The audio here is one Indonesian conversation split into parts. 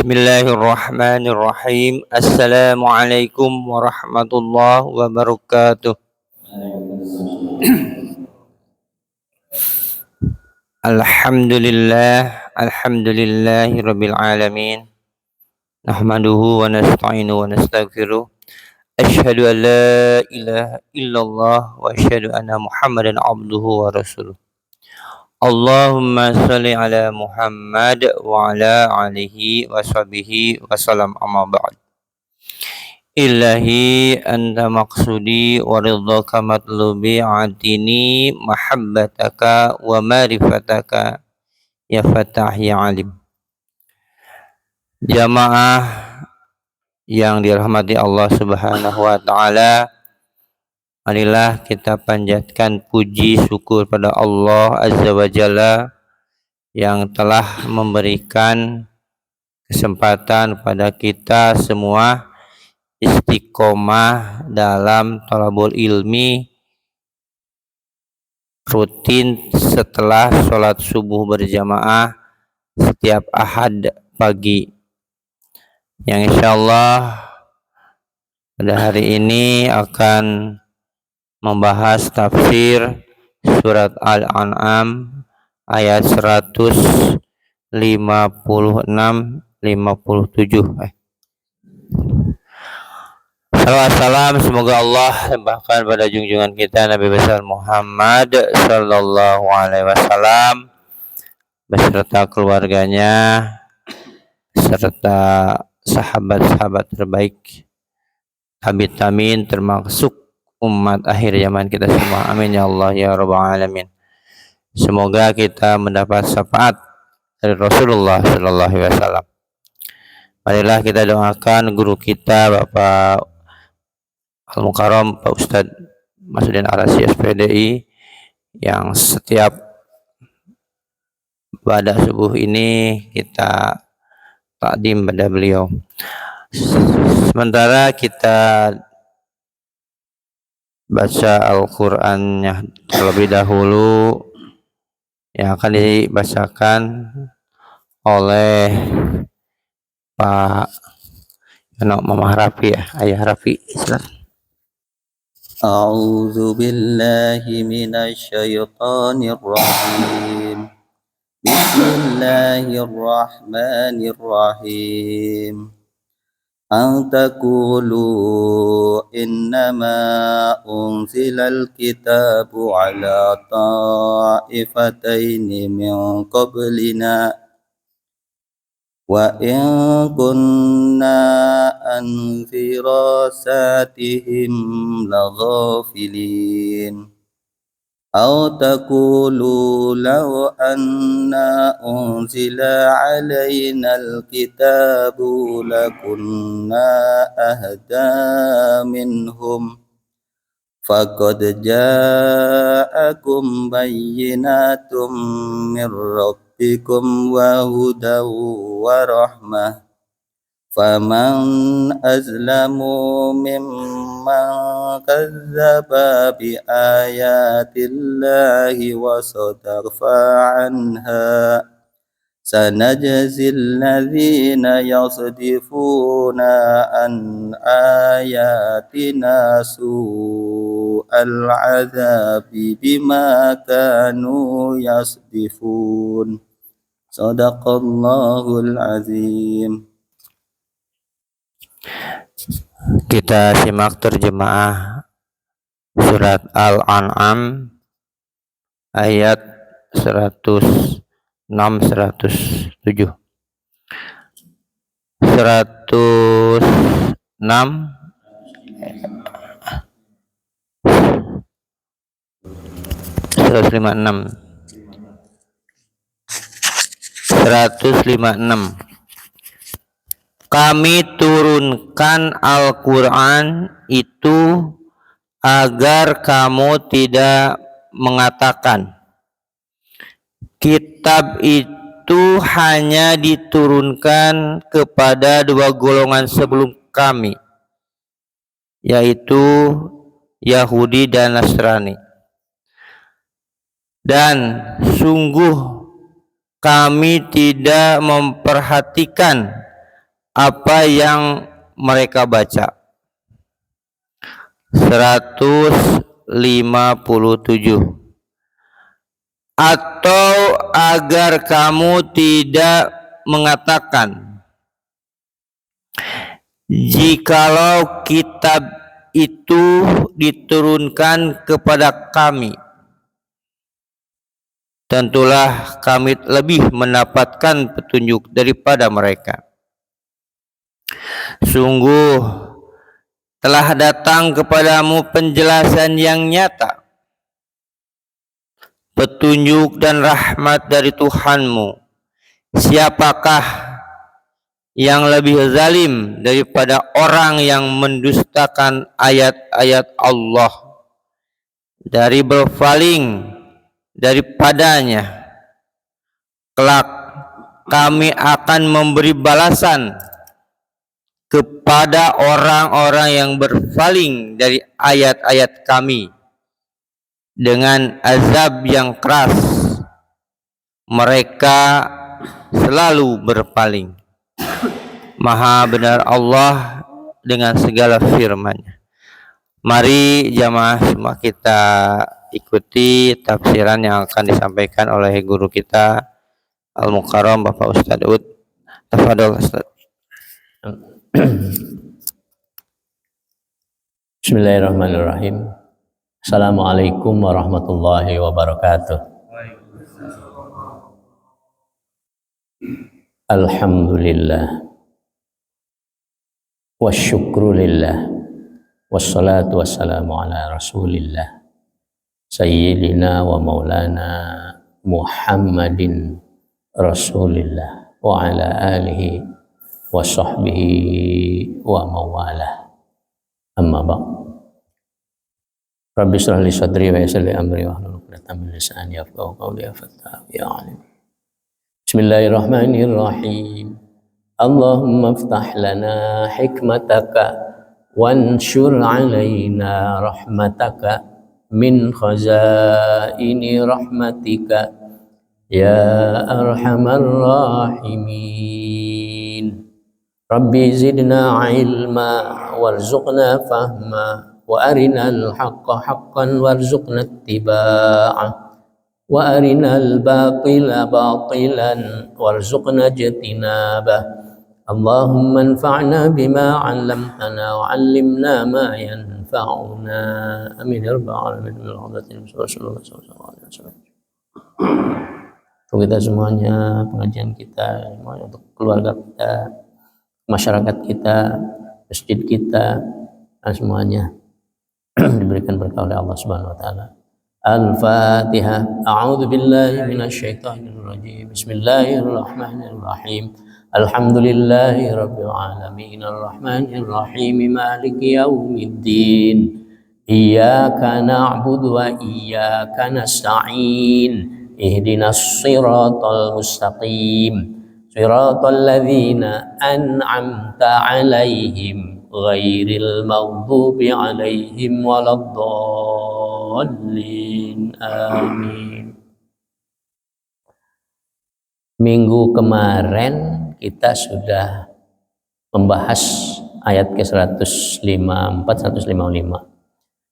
Bismillahirrahmanirrahim. Assalamualaikum warahmatullahi wabarakatuh. Alhamdulillahi rabbil alamin. Nahmaduhu wa nasta'inu wa nastaghfiruh. Asyhadu an la ilaha illallah wa asyhadu anna Muhammadan abduhu wa rasuluh. Allahumma salli ala Muhammad wa ala alihi wa sahbihi wa salam, amma ba'd. Ilahi anta maqsudi wa ridhaka matlubi atini mahabbataka wa marifataka ya fatah ya alim. Jamaah yang dirahmati Allah Subhanahu wa taala, marilah kita panjatkan puji syukur pada Allah Azza wa Jalla yang telah memberikan kesempatan pada kita semua istiqomah dalam thalabul ilmi rutin setelah sholat subuh berjamaah setiap Ahad pagi, yang insyaallah pada hari ini akan membahas tafsir surat Al-An'am ayat 156-57. Salam semoga Allah limpahkan pada junjungan kita Nabi besar Muhammad sallallahu alaihi wasallam beserta keluarganya serta sahabat-sahabat terbaik tabi'in termasuk umat akhir zaman kita semua. Amin ya Allah ya rabbal alamin. Semoga kita mendapat syafaat dari Rasulullah sallallahu alaihi wasallam. Marilah kita doakan guru kita Bapak Al-Mukarram Pak Ustadz Masudin Arasy SPDI yang setiap pada subuh ini kita takdim pada beliau. Sementara kita baca Al-Qur'annya terlebih dahulu yang akan dibacakan oleh Pak Mama Rafi ya, Ayah Rafi. Silakan. A'udzu billahi minasy syaithanir rajim. Bismillahirrahmanirrahim. An taqulu innama unzilal kitabu ala ta'ifataini min qablina wa in kunna an firasatihim laghafilin. Aw taqulu law anna unzila alaina alkitabu lakunna ahda minhum faqad ja'akum bayyinatum min rabbikum wa hudaw wa rahmah faman azlamu mimman kazzaba bi ayatillahi wa sadafa anha sanajzil ladzina yasdifuna an ayatina su'al adzabi bima kanu yasdifun. Shadaqallahul azim. Kita simak terjemah surat Al-An'am ayat 106 107. 156. Kami turunkan Al-Quran itu agar kamu tidak mengatakan kitab itu hanya diturunkan kepada dua golongan sebelum kami, yaitu Yahudi dan Nasrani. Dan sungguh kami tidak memperhatikan apa yang mereka baca. 157. Atau agar kamu tidak mengatakan, jikalau kitab itu diturunkan kepada kami, tentulah kami lebih mendapatkan petunjuk daripada mereka. Sungguh telah datang kepadamu penjelasan yang nyata, petunjuk dan rahmat dari Tuhanmu. Siapakah yang lebih zalim daripada orang yang mendustakan ayat-ayat Allah dari berpaling daripadanya? Kelak kami akan memberi balasan kepada orang-orang yang berpaling dari ayat-ayat kami dengan azab yang keras. Mereka selalu berpaling. Maha benar Allah dengan segala firman-Nya. Mari jamaah semua kita ikuti tafsiran yang akan disampaikan oleh guru kita Al-Mukarram Bapak Ustadz Ud. Tafadhol Ustaz. Bismillahirrahmanirrahim. Assalamualaikum warahmatullahi wabarakatuh. Alhamdulillah wasyukrulillah wassalatu wassalamu ala rasulillah sayyidina wa maulana Muhammadin rasulillah wa ala alihi wa sahbihi wa mawalah. Amma ba'd. Rabbi shrah li sadri wa yassir li amri wahlul 'uqdatam min lisani yafqahu qawli ya alim. Bismillahirrahmanirrahim. Allahumma iftah lana hikmataka wanshur 'alaina rahmataka min khazaini rahmatika ya arhamar rahimin. Rabbi zidna ilma warzuqna fahma wa arinal haqqa haqqan warzuqna ittiba'ah wa arinal batila batilan warzuqna ijtinabah. Allahumma anfa'na bima 'allamtana wa 'allimna ma yanfa'una. Amin ya rabbal alamin. Untuk kita semuanya, pengajian kita, semuanya, untuk keluarga kita, masyarakat kita, masjid kita, dan semuanya diberikan berkah oleh Allah Subhanahu wa taala. Al-Fatihah. A'udzu billahi minasyaitonir rajim. Bismillahirrahmanirrahim. Alhamdulillahi rabbil alamin arrahmanir rahim maliki yaumiddin. Iyyaka na'budu wa iyyaka nasta'in. Ihdinas siratal mustaqim. Siratal ladzina an'amta 'alaihim ghairil maghdubi 'alaihim waladdallin. Amin. Minggu kemarin kita sudah membahas ayat ke-154 155.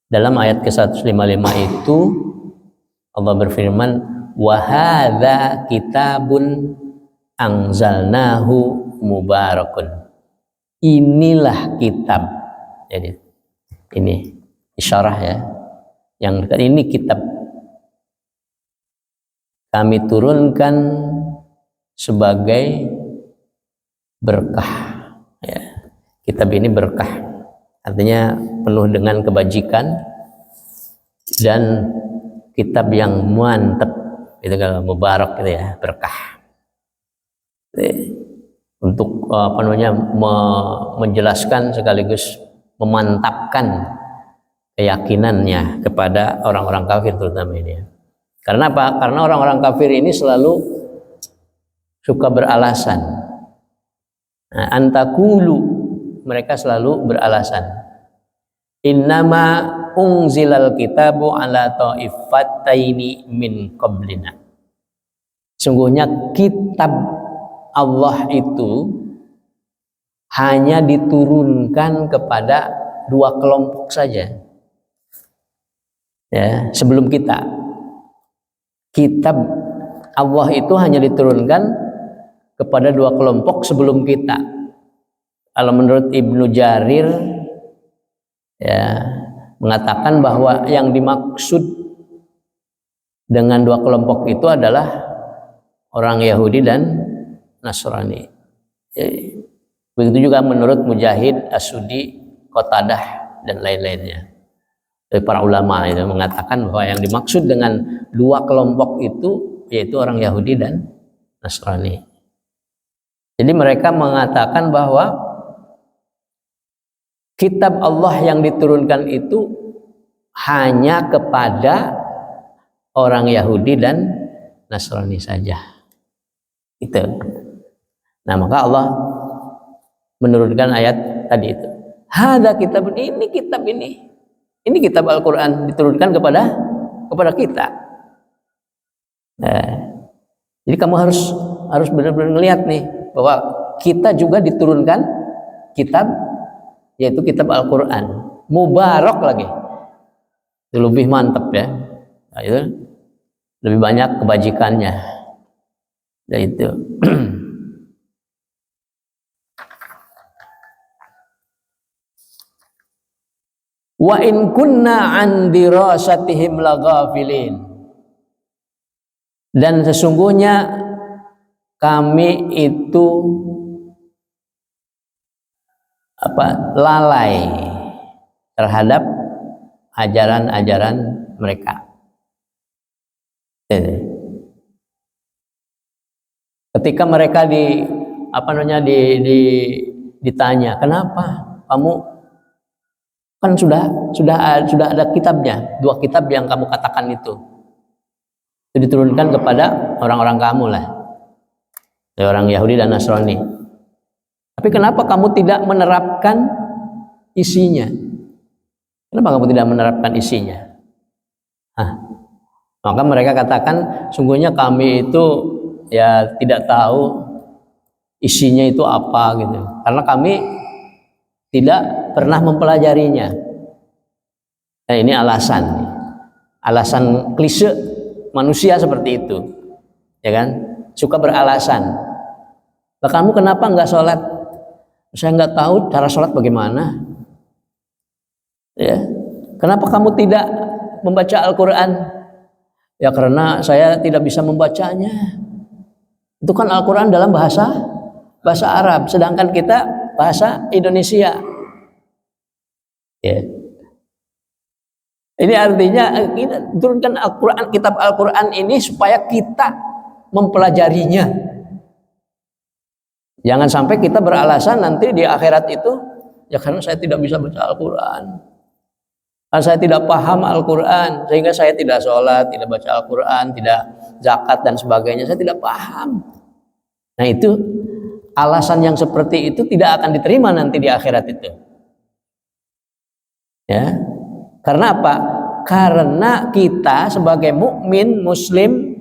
Dalam ayat ke-155 itu Allah berfirman, wa hadza kitabun anzalnahu mubarakun. Inilah kitab. Jadi ini isyarah ya. Yang dekat ini kitab kami turunkan sebagai berkah ya. Kitab ini berkah, artinya penuh dengan kebajikan dan kitab yang mantap. Itu kalau mubarak gitu ya, berkah. Untuk menjelaskan sekaligus memantapkan keyakinannya kepada orang-orang kafir terutama ini. Karena apa? Karena orang-orang kafir ini selalu suka beralasan. Nah, antakulu, mereka selalu beralasan. Innama unzilal kitabu ala ta'ifataini min qablina. Sungguhnya kitab Allah itu hanya diturunkan kepada dua kelompok saja. Ya, sebelum kita. Kitab Allah itu hanya diturunkan kepada dua kelompok sebelum kita. Kalau menurut Ibnu Jarir ya mengatakan bahwa yang dimaksud dengan dua kelompok itu adalah orang Yahudi dan Nasrani. Begitu juga menurut Mujahid, As-Sudi, Qatadah dan lain-lainnya. Dari para ulama itu mengatakan bahwa yang dimaksud dengan dua kelompok itu yaitu orang Yahudi dan Nasrani. Jadi mereka mengatakan bahwa kitab Allah yang diturunkan itu hanya kepada orang Yahudi dan Nasrani saja. Itu. Nah, maka Allah menurunkan ayat tadi itu. Hada kitab ini kitab ini. Ini kitab Al-Qur'an diturunkan kepada kita. Nah, jadi kamu harus benar-benar melihat nih bahwa kita juga diturunkan kitab yaitu kitab Al-Qur'an. Mubarak lagi. Itu lebih mantap ya. Nah, itu lebih banyak kebajikannya. Nah, itu. Wa in kunna an dirasatihim laghafilin. Dan sesungguhnya kami itu lalai terhadap ajaran-ajaran mereka. Ketika mereka ditanya, kenapa kamu kan sudah ada kitabnya, dua kitab yang kamu katakan itu diturunkan kepada orang-orang kamu lah, orang Yahudi dan Nasrani. Tapi kenapa kamu tidak menerapkan isinya? Kenapa kamu tidak menerapkan isinya? Maka mereka katakan, sungguhnya kami itu ya tidak tahu isinya itu apa gitu, karena kami tidak pernah mempelajarinya. Nah, ini alasan klise manusia seperti itu, ya kan? Suka beralasan. Nah, kamu kenapa nggak sholat? Saya nggak tahu cara sholat bagaimana. Ya, kenapa kamu tidak membaca Al-Quran? Ya karena saya tidak bisa membacanya. Itu kan Al-Quran dalam bahasa Arab, sedangkan kita bahasa Indonesia. Ya. Ini artinya kita turunkan Al-Quran, kitab Al-Quran ini supaya kita mempelajarinya. Jangan sampai kita beralasan nanti di akhirat itu, ya karena saya tidak bisa baca Al-Quran, karena saya tidak paham Al-Quran, sehingga saya tidak sholat, tidak baca Al-Quran, tidak zakat dan sebagainya, saya tidak paham. Nah, itu alasan yang seperti itu tidak akan diterima nanti di akhirat itu. Ya. Karena apa? Karena kita sebagai mukmin muslim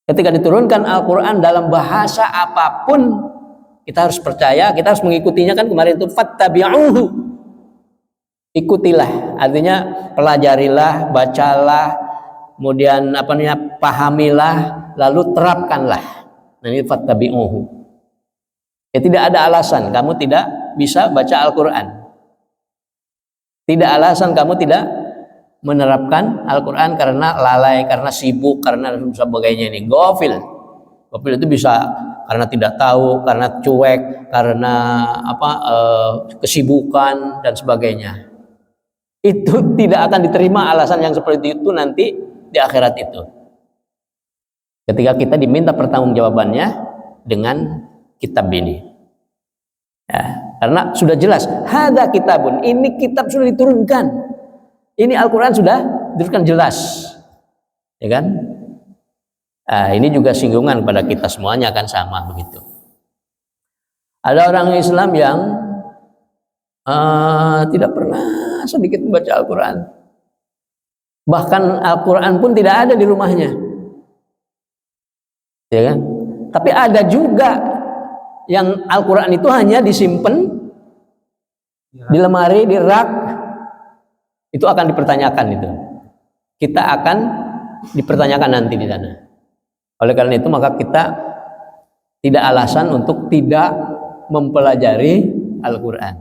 ketika diturunkan Al-Qur'an dalam bahasa apapun kita harus percaya, kita harus mengikutinya. Kan kemarin itu fattabi'uhu. Ikutilah, artinya pelajarilah, bacalah, kemudian pahamilah, lalu terapkanlah. Nah, ini fattabi'uhu. Ya, tidak ada alasan kamu tidak bisa baca Al-Quran. Tidak alasan kamu tidak menerapkan Al-Quran karena lalai, karena sibuk, karena sebagainya ini. Ghafil itu bisa karena tidak tahu, karena cuek, karena kesibukan dan sebagainya. Itu tidak akan diterima alasan yang seperti itu nanti di akhirat itu. Ketika kita diminta pertanggungjawabannya dengan kitab ini, ya, karena sudah jelas, hada kitabun, ini kitab sudah diturunkan, ini Al-Quran sudah diturunkan jelas, ya kan? Ini juga singgungan pada kita semuanya kan sama begitu. Ada orang Islam yang tidak pernah sedikit membaca Al-Quran, bahkan Al-Quran pun tidak ada di rumahnya. Ya kan? Tapi ada juga yang Al-Quran itu hanya disimpan di lemari, di rak, itu akan dipertanyakan itu. Kita akan dipertanyakan nanti di sana. Oleh karena itu maka kita tidak alasan untuk tidak mempelajari Al-Quran.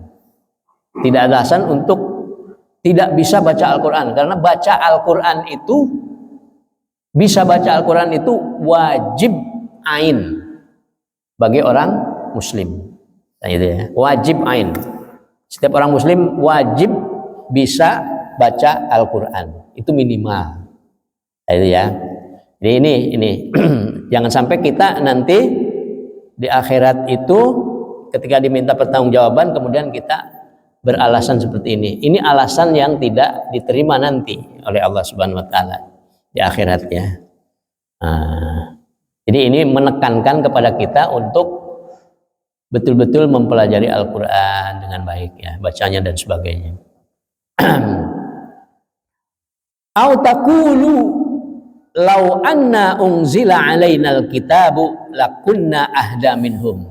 Tidak alasan untuk tidak bisa baca Al-Quran, karena baca Al-Quran itu, bisa baca Al-Quran itu wajib ain bagi orang muslim. Nah, itu ya, wajib ain. Setiap orang muslim wajib bisa baca Al-Quran, itu minimal. Nah, itu ya. Jadi ini jangan sampai kita nanti di akhirat itu ketika diminta pertanggungjawaban kemudian kita beralasan seperti ini. Ini alasan yang tidak diterima nanti oleh Allah Subhanahu wa taala di akhiratnya. Nah, jadi ini menekankan kepada kita untuk betul-betul mempelajari Al-Quran dengan baik ya, bacanya dan sebagainya. Au taqulu law anna unzila alainal kitabu lakunna ahda minhum.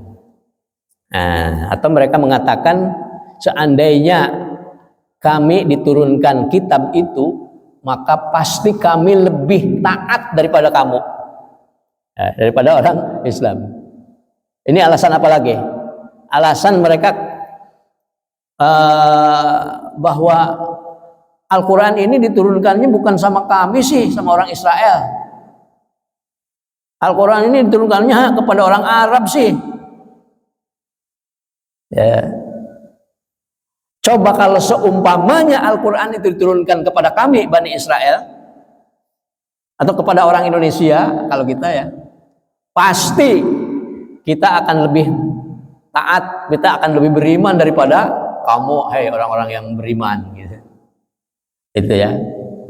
Nah, atau mereka mengatakan seandainya kami diturunkan kitab itu, maka pasti kami lebih taat daripada kamu, ya, daripada orang Islam. Ini alasan apa lagi? Alasan mereka bahwa Al-Quran ini diturunkannya bukan sama kami sih, sama orang Israel. Al-Quran ini diturunkannya kepada orang Arab sih. Ya. Coba kalau seumpamanya Al-Quran itu diturunkan kepada kami Bani Israel atau kepada orang Indonesia, kalau kita ya, pasti kita akan lebih taat, kita akan lebih beriman daripada kamu, hei orang-orang yang beriman gitu. Itu ya,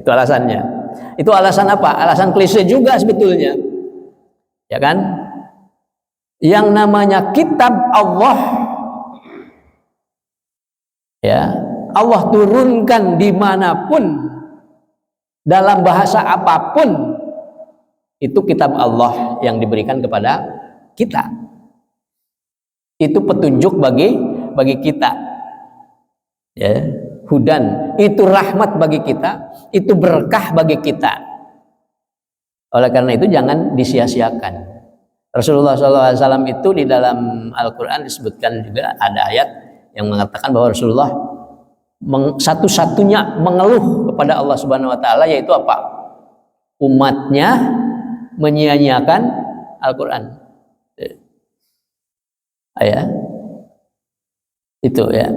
itu alasannya. Itu alasan apa? Alasan klise juga sebetulnya, ya kan? Yang namanya kitab Allah, ya, Allah turunkan dimanapun, dalam bahasa apapun, itu kitab Allah yang diberikan kepada kita. Itu petunjuk bagi kita, ya, hudan, itu rahmat bagi kita, itu berkah bagi kita. Oleh karena itu jangan disia-siakan. Rasulullah SAW itu di dalam Al-Quran disebutkan juga ada ayat yang mengatakan bahwa Rasulullah satu-satunya mengeluh kepada Allah Subhanahu Wa Taala, yaitu apa? Umatnya menyia-nyiakan Al-Quran. Ya, itu ya.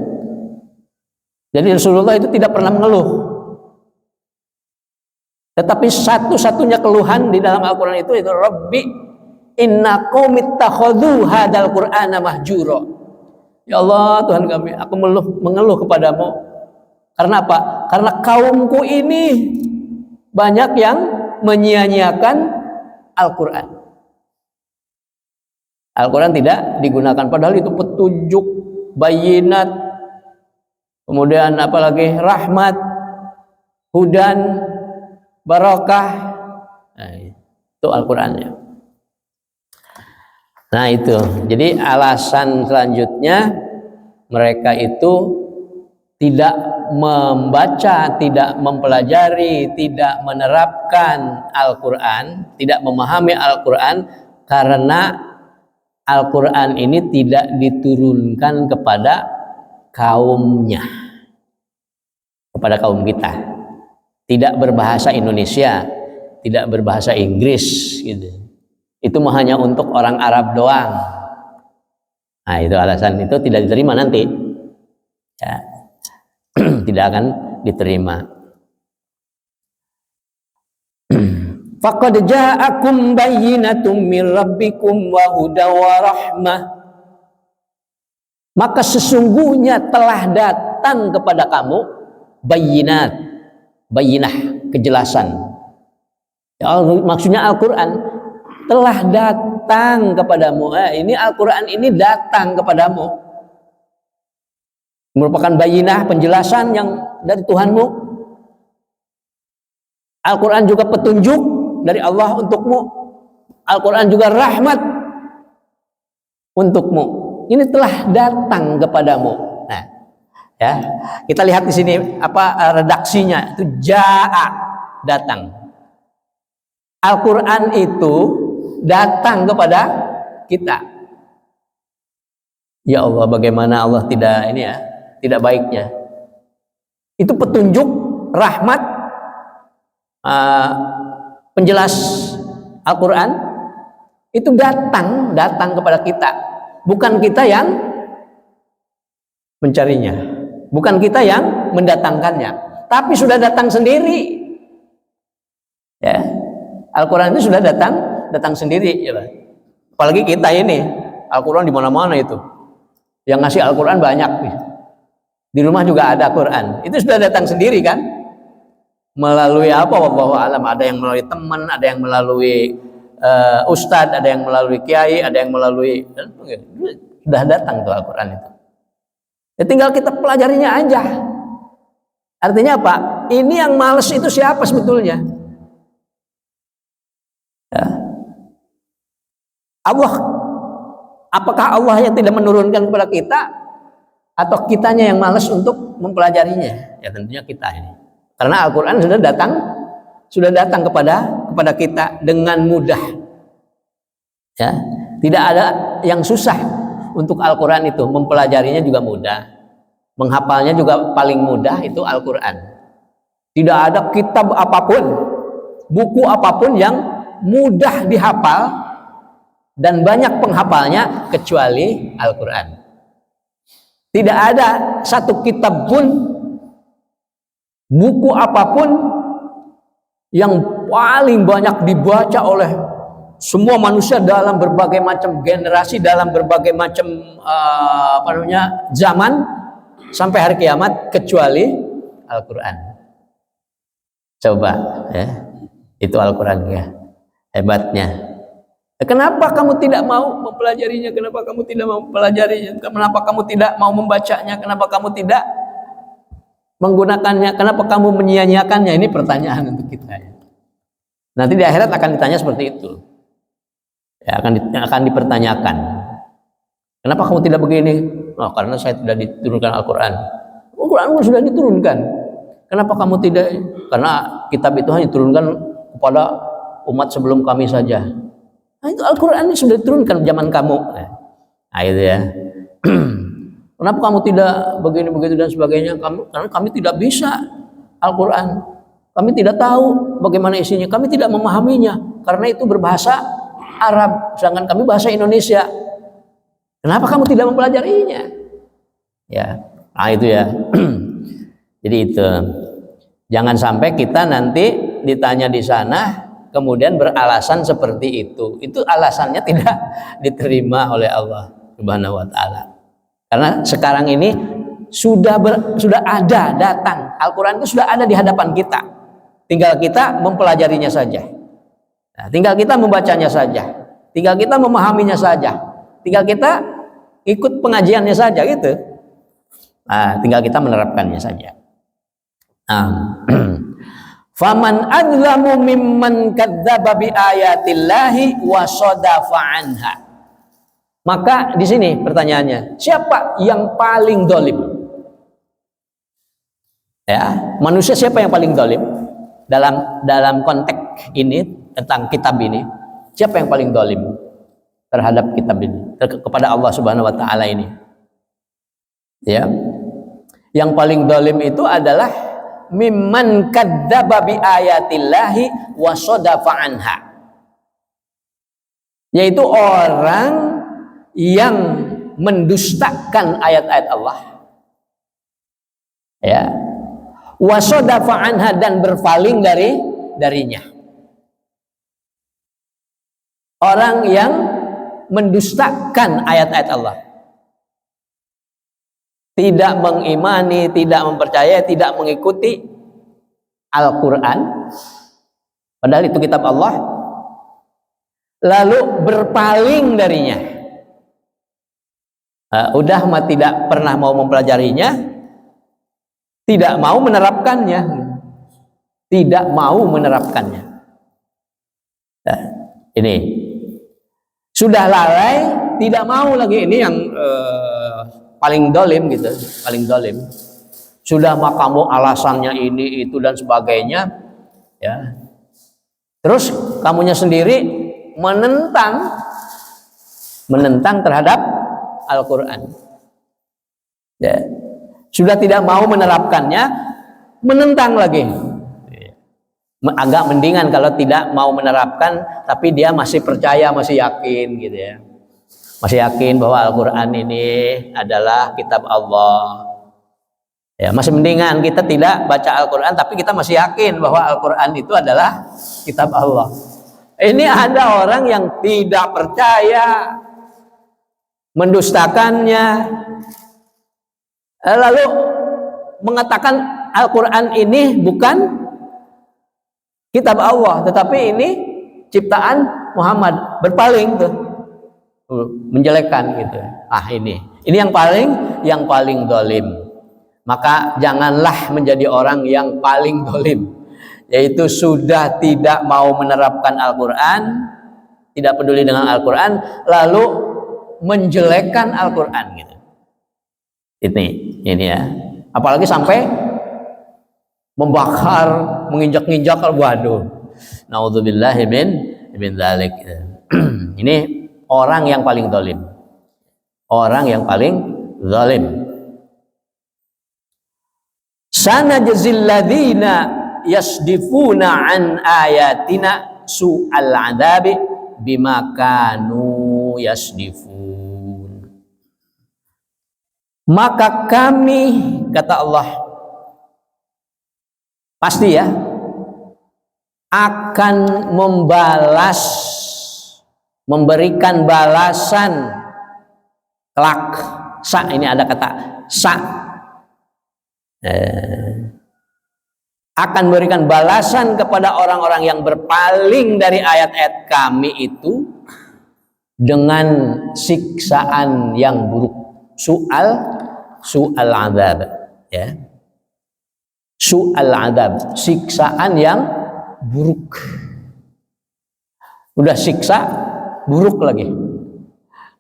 Jadi Rasulullah itu tidak pernah mengeluh. Tetapi satu-satunya keluhan di dalam Al-Quran itu Rabbi inna qaumi ittakhadhu hadzal qur'ana mahjura. Ya Allah, Tuhan kami, aku mengeluh kepadamu. Karena apa? Karena kaumku ini banyak yang menyia-nyiakan Al-Quran. Al-Quran tidak digunakan, padahal itu petunjuk, bayinat, kemudian apalagi rahmat, hudan, barakah. Nah, itu Al-Qurannya. Nah itu, jadi alasan selanjutnya mereka itu tidak membaca, tidak mempelajari, tidak menerapkan Al-Quran, tidak memahami Al-Quran karena Al-Quran ini tidak diturunkan kepada kaumnya, kepada kaum kita. Tidak berbahasa Indonesia, tidak berbahasa Inggris gitu. Itu hanya untuk orang Arab doang. Nah itu alasan itu tidak diterima nanti ya. Tidak akan diterima. Faqad ja'akum bayyinatun min rabbikum wa hudaw wa rahmah. Maka sesungguhnya telah datang kepada kamu bayyinat, bayyinah, kejelasan. Ya, maksudnya Al-Quran telah datang kepadamu. Ini Al-Quran ini datang kepadamu, merupakan bayyinah, penjelasan yang dari Tuhanmu. Al-Quran juga petunjuk dari Allah untukmu. Al-Quran juga rahmat untukmu. Ini telah datang kepadamu. Nah, ya. Kita lihat di sini apa redaksinya. Itu jaa, datang. Al-Qur'an itu datang kepada kita. Ya Allah, bagaimana Allah tidak ini ya, tidak baiknya. Itu petunjuk, rahmat, penjelas Al-Quran itu datang kepada kita, bukan kita yang mencarinya, bukan kita yang mendatangkannya, tapi sudah datang sendiri. Ya, Al-Quran itu sudah datang sendiri. Ya, apalagi kita ini, Al-Quran di mana-mana itu, yang ngasih Al-Quran banyak nih. Di rumah juga ada Quran, itu sudah datang sendiri kan? Melalui apa? Wallahu alam. Ada yang melalui teman, ada yang melalui ustadz, ada yang melalui kiai, ada yang melalui, sudah datang tuh Al-Quran itu. Ya, tinggal kita pelajarinya aja. Artinya apa? Ini yang males itu siapa sebetulnya? Ya. Allah, apakah Allah yang tidak menurunkan kepada kita, atau kitanya yang malas untuk mempelajarinya? Ya tentunya kita ini. Karena Al-Quran sudah datang kepada kita dengan mudah. Ya, tidak ada yang susah untuk Al-Quran itu. Mempelajarinya juga mudah, menghafalnya juga paling mudah itu Al-Quran. Tidak ada kitab apapun, buku apapun yang mudah dihafal dan banyak penghafalnya kecuali Al-Quran. Tidak ada satu kitab pun, buku apapun yang paling banyak dibaca oleh semua manusia dalam berbagai macam generasi, dalam berbagai macam zaman sampai hari kiamat kecuali Al-Quran. Coba ya, itu Al-Quran ya, hebatnya. Kenapa kamu tidak mau mempelajarinya? Kenapa kamu tidak mau mempelajarinya? Kenapa kamu tidak mau membacanya? Kenapa kamu tidak menggunakannya? Kenapa kamu menyia-nyiakannya? Ini pertanyaan untuk kita ya. Nanti di akhirat akan ditanya seperti itu. Ya, akan dipertanyakan. Kenapa kamu tidak begini? Oh, karena saya tidak diturunkan Al-Quran. Al-Quran sudah diturunkan. Kenapa kamu tidak? Karena kitab itu hanya diturunkan kepada umat sebelum kami saja. Nah, itu Al-Quran ini sudah diturunkan zaman kamu. Nah itu ya. Kenapa kamu tidak begini begitu dan sebagainya? Karena kami tidak bisa Al-Quran. Kami tidak tahu bagaimana isinya. Kami tidak memahaminya karena itu berbahasa Arab, sedangkan kami bahasa Indonesia. Kenapa kamu tidak mempelajarinya? Ya, nah itu ya. Jadi itu. Jangan sampai kita nanti ditanya di sana kemudian beralasan seperti itu. Itu alasannya tidak diterima oleh Allah Subhanahu wa taala. Karena sekarang ini sudah ada datang. Al-Qur'an itu sudah ada di hadapan kita. Tinggal kita mempelajarinya saja. Nah, tinggal kita membacanya saja. Tinggal kita memahaminya saja. Tinggal kita ikut pengajiannya saja gitu. Nah, tinggal kita menerapkannya saja. Faman adzlamu mimman kadzdzaba bi ayatillahi wa shadafa anha. Maka di sini pertanyaannya, siapa yang paling zalim? Ya, manusia siapa yang paling zalim? Dalam konteks ini tentang kitab ini, siapa yang paling zalim terhadap kitab ini, kepada Allah Subhanahu wa taala ini? Ya. Yang paling zalim itu adalah mimman kadzdzaba bi ayatillahi wa shadafa anha, yaitu orang yang mendustakan ayat-ayat Allah, ya, wa shadafa anha, dan berpaling darinya. Orang yang mendustakan ayat-ayat Allah, tidak mengimani, tidak mempercayai, tidak mengikuti Al-Quran, padahal itu kitab Allah, lalu berpaling darinya. Udah mah tidak pernah mau mempelajarinya, tidak mau menerapkannya, tidak mau menerapkannya. Nah, ini sudah lalai tidak mau lagi. Ini yang paling dolim gitu, paling dolim. Sudah mah kamu alasannya ini itu dan sebagainya, ya. Terus kamunya sendiri menentang terhadap Al-Quran. Ya. Sudah tidak mau menerapkannya, menentang lagi. Agak mendingan kalau tidak mau menerapkan, tapi dia masih percaya, masih yakin gitu ya. Masih yakin bahwa Al-Quran ini adalah kitab Allah. Ya, masih mendingan kita tidak baca Al-Quran, tapi kita masih yakin bahwa Al-Quran itu adalah kitab Allah. Ini ada orang yang tidak percaya, mendustakannya, lalu mengatakan Al-Quran ini bukan kitab Allah, tetapi ini ciptaan Muhammad. Berpaling tuh, menjelekkan gitu. Ini yang paling dolim. Maka janganlah menjadi orang yang paling dolim, yaitu sudah tidak mau menerapkan Al-Quran, tidak peduli dengan Al-Quran, lalu menjelekkan Al-Quran gitu. Ini ya. Apalagi sampai membakar, menginjak-injak, waduh. Naudzubillahi min dzalik. Ini orang yang paling zalim. Orang yang paling zalim. Sanajzil ladzina yasdifuna an ayatina su'al 'adzabi bima kanu yasdifun. Maka kami, kata Allah, pasti ya, akan membalas, memberikan balasan kelak. Ini ada kata akan memberikan balasan kepada orang-orang yang berpaling dari ayat-ayat kami itu dengan siksaan yang buruk. Su'al adzab, ya. Su'al adzab, siksaan yang buruk. Udah siksa, buruk lagi.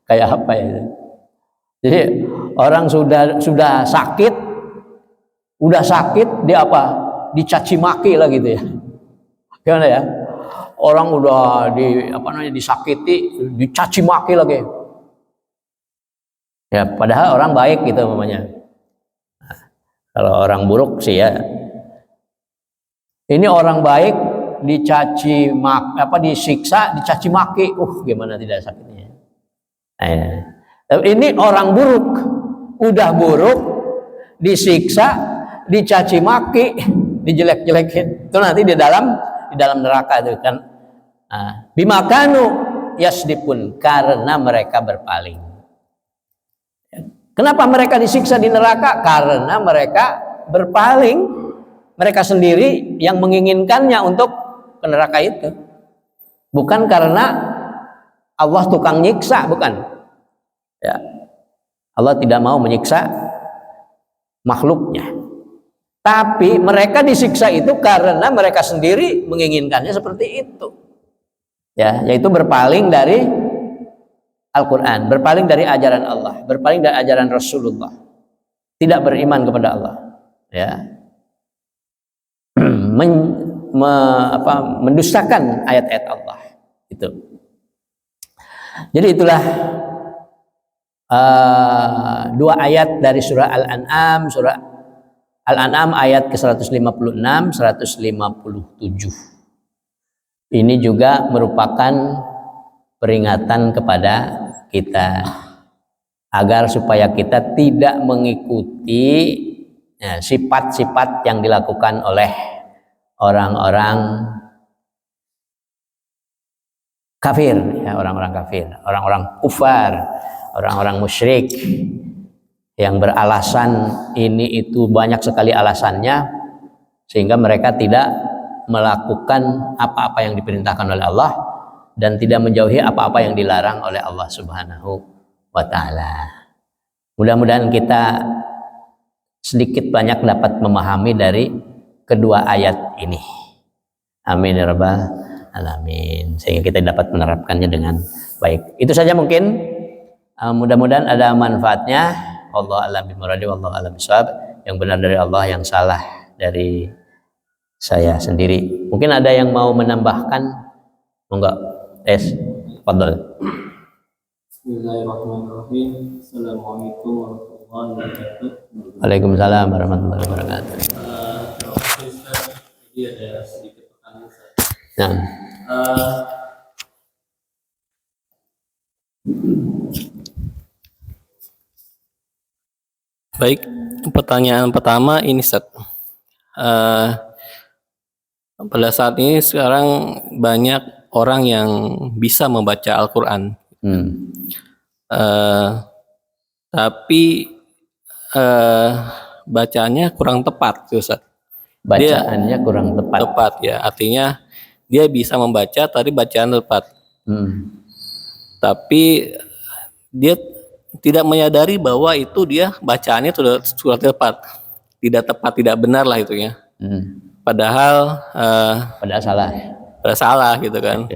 Kayak apa ya? Jadi orang sudah sakit, dia apa? Dicaci maki lah gitu ya. Gimana ya? Orang udah disakiti, dicaci maki lagi. Ya, padahal orang baik gitu namanya. Nah, kalau orang buruk sih ya. Ini orang baik disiksa, dicaci maki. Gimana tidak sakitnya. Nah, ini orang buruk, udah buruk, disiksa, dicaci maki, dijelek-jelekin. Itu nanti di dalam neraka itu kan. Bimakanu yasdipun, karena mereka berpaling. Kenapa mereka disiksa di neraka? Karena mereka berpaling, mereka sendiri yang menginginkannya untuk ke neraka itu. Bukan karena Allah tukang nyiksa, bukan. Ya. Allah tidak mau menyiksa makhluknya. Tapi mereka disiksa itu karena mereka sendiri menginginkannya seperti itu. Ya, yaitu berpaling dari Al-Quran, berpaling dari ajaran Allah, berpaling dari ajaran Rasulullah, tidak beriman kepada Allah, ya, mendustakan ayat-ayat Allah itu. Jadi itulah dua ayat dari surah Al-An'am ayat ke-156, 157. Ini juga merupakan peringatan kepada kita agar supaya kita tidak mengikuti sifat-sifat yang dilakukan oleh orang-orang kafir, ya, orang-orang kafir, orang-orang kufar, orang-orang musyrik yang beralasan ini itu, banyak sekali alasannya, sehingga mereka tidak melakukan apa-apa yang diperintahkan oleh Allah dan tidak menjauhi apa-apa yang dilarang oleh Allah Subhanahu wa ta'ala. Mudah-mudahan kita sedikit banyak dapat memahami dari kedua ayat ini. Amin ya rabbal alamin. Sehingga kita dapat menerapkannya dengan baik. Itu saja mungkin Mudah-mudahan ada manfaatnya. Allah a'lam bimuradi wallahu a'lam bishawab. Yang benar dari Allah, yang salah dari saya sendiri. Mungkin ada yang mau menambahkan? Enggak? Fadhol. Bismillahirrahmanirrahim. Assalamualaikum warahmatullahi wabarakatuh. Waalaikumsalam warahmatullahi wabarakatuh. Jadi ada sedikit pertanyaan Ustaz. Nah, Baik, pertanyaan pertama ini Ustaz. Pada saat ini sekarang banyak orang yang bisa membaca Al-Quran, tapi bacaannya kurang tepat, Ustaz. bacaannya kurang tepat. Tepat ya, artinya dia bisa membaca tadi bacaan tepat, tapi dia tidak menyadari bahwa itu dia bacaannya sudah tepat, tidak benar lah itu ya. Padahal Padahal salah gitu kan,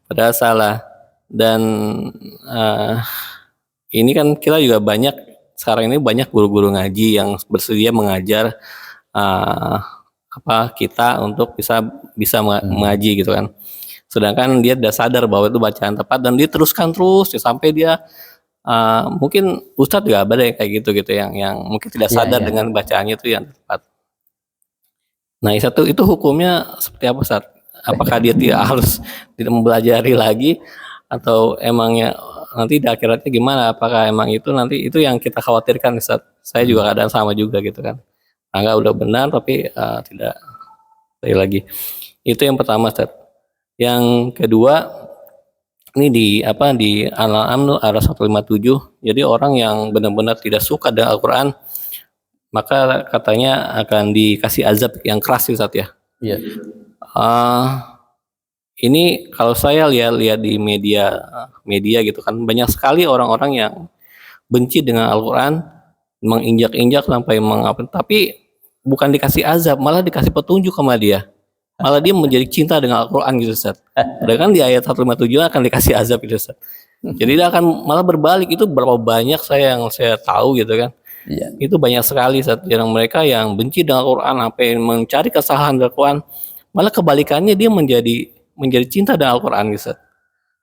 padahal salah. Dan ini kan kita juga banyak sekarang ini banyak guru-guru ngaji yang bersedia mengajar kita untuk bisa mengaji gitu kan. Sedangkan dia sudah sadar bahwa itu bacaan tepat dan dia teruskan terus ya, sampai dia mungkin Ustadz juga ada yang kayak gitu yang mungkin tidak sadar dengan bacaannya itu yang tepat. Nah itu hukumnya seperti apa Ustadz? Apakah dia tidak harus tidak mempelajari lagi atau emangnya nanti di akhiratnya gimana? Apakah emang itu nanti itu yang kita khawatirkan Ustadz? Saya juga kadang sama juga gitu kan. Enggak udah benar tapi tidak lagi. Itu yang pertama Ustadz. Yang kedua ini di Al-An'am ayat 157. Jadi orang yang benar-benar tidak suka dengan Al-Qur'an maka katanya akan dikasih azab yang keras Ustadz ya. Iya. Ini kalau saya lihat di media gitu kan banyak sekali orang-orang yang benci dengan Al-Qur'an, menginjak-injak sampai tapi bukan dikasih azab, malah dikasih petunjuk sama dia. Malah dia menjadi cinta dengan Al-Qur'an gitu Ustaz. Padahal kan di ayat 157 akan dikasih azab gitu Ustaz. Jadi dia akan malah berbalik. Itu berapa banyak yang saya tahu gitu kan. Iya. Itu banyak sekali Ustaz, yang mereka yang benci dengan Al-Qur'an sampai mencari kesalahan dari Al-Qur'an, malah kebalikannya dia menjadi cinta dengan Al-Qur'an gitu Ustaz.